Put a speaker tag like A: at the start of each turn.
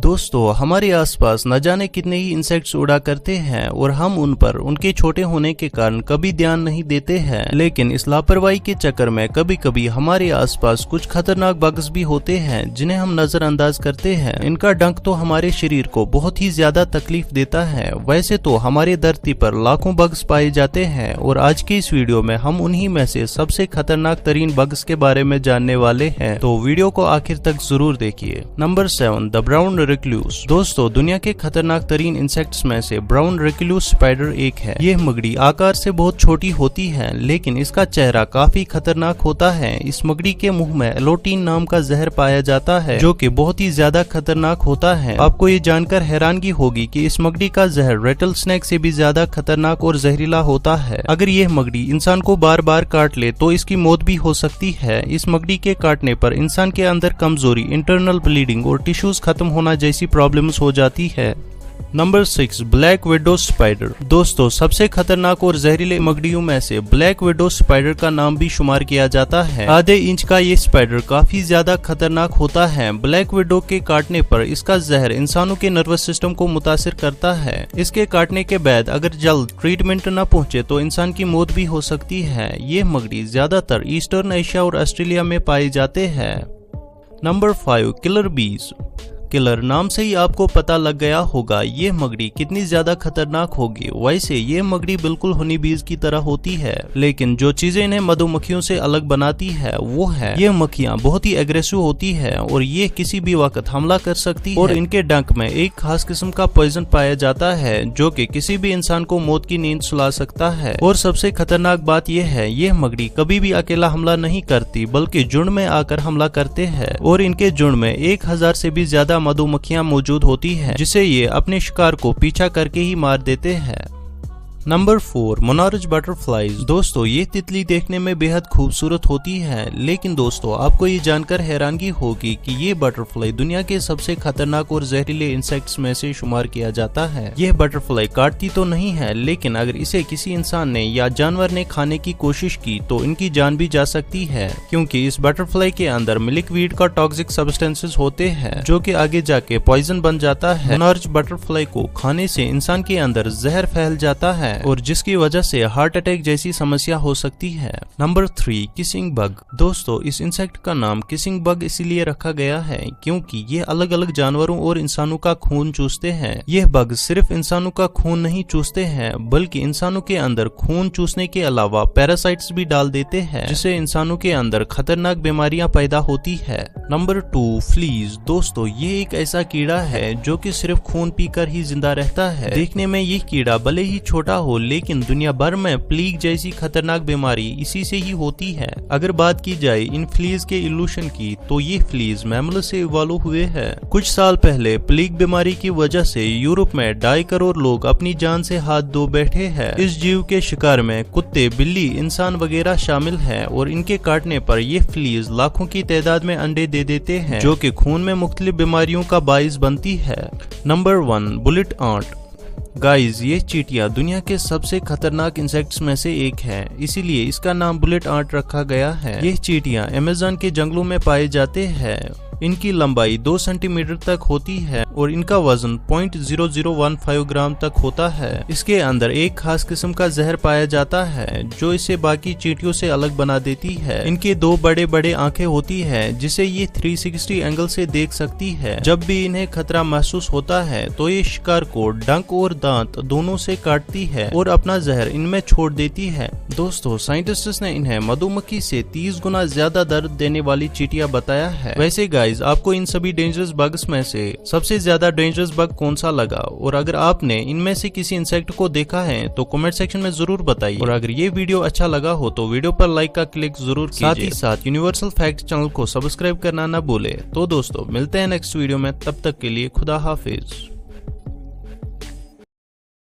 A: दोस्तों हमारे आसपास न जाने कितने ही इंसेक्ट्स उड़ा करते हैं और हम उन पर उनके छोटे होने के कारण कभी ध्यान नहीं देते हैं। लेकिन इस लापरवाही के चक्कर में कभी कभी हमारे आसपास कुछ खतरनाक बग्स भी होते हैं जिन्हें हम नजरअंदाज करते हैं। इनका डंक तो हमारे शरीर को बहुत ही ज्यादा तकलीफ देता है। वैसे तो हमारी धरती पर लाखों बग्स पाए जाते हैं और आज की इस वीडियो में हम उन्हीं में से सबसे खतरनाक तरीन बग्स के बारे में जानने वाले हैं, तो वीडियो को आखिर तक जरूर देखिए। Number 7, the brown recluse. दोस्तों दुनिया के खतरनाक तरीन इंसेक्ट्स में से ब्राउन रिक्लूस स्पाइडर एक है। यह मकड़ी आकार से बहुत छोटी होती है लेकिन इसका चेहरा काफी खतरनाक होता है। इस मकड़ी के मुंह में एलोटीन नाम का जहर पाया जाता है जो कि बहुत ही ज्यादा खतरनाक होता है। आपको ये जानकर हैरानगी होगी कि इस मकड़ी का जहर रेटल स्नेक से भी ज्यादा खतरनाक और जहरीला होता है। अगर यह मकड़ी इंसान को बार बार काट ले तो इसकी मौत भी हो सकती है। इस मकड़ी के काटने पर इंसान के अंदर कमजोरी, इंटरनल ब्लीडिंग और टिश्यूज खत्म होना जैसी प्रॉब्लम्स हो जाती है। Number 6, black widow spider. दोस्तों सबसे खतरनाक और जहरीले मकड़ियों में से ब्लैक विडो स्पाइडर का नाम भी शुमार किया जाता है। आधे इंच का ये स्पाइडर काफी ज्यादा खतरनाक होता है। ब्लैक विडो के काटने पर इसका जहर इंसानों के नर्वस सिस्टम को मुतासिर करता है। इसके काटने के बाद अगर जल्द ट्रीटमेंट न पहुंचे तो इंसान की मौत भी हो सकती है। ये मकड़ी ज्यादातर ईस्टर्न एशिया और ऑस्ट्रेलिया में पाए जाते हैं। नंबर 5, किलर बीज। किलर नाम से ही आपको पता लग गया होगा ये मकड़ी कितनी ज्यादा खतरनाक होगी। वैसे ये मकड़ी बिल्कुल हनी बीज की तरह होती है, लेकिन जो चीजें इन्हें मधुमक्खियों से अलग बनाती है वो है ये मक्खियां बहुत ही एग्रेसिव होती है और ये किसी भी वक्त हमला कर सकती है। और इनके डंक में एक खास किस्म का पॉइजन पाया जाता है जो कि किसी भी इंसान को मौत की नींद सुला सकता है। और सबसे खतरनाक बात यह है ये मकड़ी कभी भी अकेला हमला नहीं करती बल्कि झुंड में आकर हमला करते हैं। और इनके झुंड में 1000 से भी ज्यादा मधुमक्खियां मौजूद होती हैं जिसे ये अपने शिकार को पीछा करके ही मार देते हैं। Number 4, monarch butterflies. दोस्तों ये तितली देखने में बेहद खूबसूरत होती है, लेकिन दोस्तों आपको ये जानकर हैरानगी होगी कि ये बटरफ्लाई दुनिया के सबसे खतरनाक और जहरीले इंसेक्ट्स में से शुमार किया जाता है। यह बटरफ्लाई काटती तो नहीं है लेकिन अगर इसे किसी इंसान ने या जानवर ने खाने की कोशिश की तो इनकी जान भी जा सकती है, क्योंकि इस बटरफ्लाई के अंदर मिल्कवीड का टॉक्सिक सब्सटेंसेस होते हैं जो कि आगे जाके पॉइजन बन जाता है। मोनार्च बटरफ्लाई को खाने से इंसान के अंदर जहर फैल जाता है और जिसकी वजह से हार्ट अटैक जैसी समस्या हो सकती है। Number 3, kissing bug. दोस्तों इस इंसेक्ट का नाम किसिंग बग इसीलिए रखा गया है क्योंकि ये अलग अलग जानवरों और इंसानों का खून चूसते हैं। यह बग सिर्फ इंसानों का खून नहीं चूसते हैं बल्कि इंसानों के अंदर खून चूसने के अलावा पैरासाइट्स भी डाल देते हैं जिससे इंसानों के अंदर खतरनाक बीमारियां पैदा होती है। Number 2, fleas. दोस्तों ये एक ऐसा कीड़ा है जो कि सिर्फ खून पीकर ही जिंदा रहता है। देखने में ये कीड़ा भले ही छोटा हो लेकिन दुनिया भर में प्लीग जैसी खतरनाक बीमारी इसी से ही होती है। अगर बात की जाए इन फ्लीज के इवोल्यूशन की तो ये फ्लीज मैमल से इवॉल्व हुए हैं। कुछ साल पहले प्लीग बीमारी की वजह से यूरोप में 2.5 करोड़ लोग अपनी जान से हाथ धो बैठे हैं। इस जीव के शिकार में कुत्ते, बिल्ली, इंसान वगैरह शामिल हैं और इनके काटने पर ये फ्लीज लाखों की तादाद में अंडे दे देते हैं जो कि खून में मुख्तलिफ बीमारियों का बाइस बनती है। Number 1, bullet aunt. गाइज ये चींटियां दुनिया के सबसे खतरनाक इंसेक्ट्स में से एक है, इसीलिए इसका नाम बुलेट आंट रखा गया है। ये चींटियां अमेज़न के जंगलों में पाए जाते हैं। इनकी लंबाई 2 सेंटीमीटर तक होती है और इनका वजन 0.0015 ग्राम तक होता है। इसके अंदर एक खास किस्म का जहर पाया जाता है जो इसे बाकी चींटियों से अलग बना देती है। इनके 2 बड़े बड़े आंखें होती है जिसे ये 360 एंगल से देख सकती है। जब भी इन्हें खतरा महसूस होता है तो ये शिकार को डंक और दांत दोनों से काटती है और अपना जहर इनमें छोड़ देती है। दोस्तों साइंटिस्ट्स ने इन्हें मधुमक्खी से 30 गुना ज्यादा दर्द देने वाली चींटियां बताया है। वैसे गाइज आपको इन सभी डेंजरस बग्स में से सबसे ज्यादा डेंजरस बग कौन सा लगा, और अगर आपने इनमें से किसी इंसेक्ट को देखा है तो कमेंट सेक्शन में जरूर बताइए। और अगर ये वीडियो अच्छा लगा हो तो वीडियो पर लाइक का क्लिक जरूर कीजिए। साथ ही साथ यूनिवर्सल फैक्ट चैनल को सब्सक्राइब करना न भूले। तो दोस्तों मिलते हैं नेक्स्ट वीडियो में, तब तक के लिए खुदा हाफिज।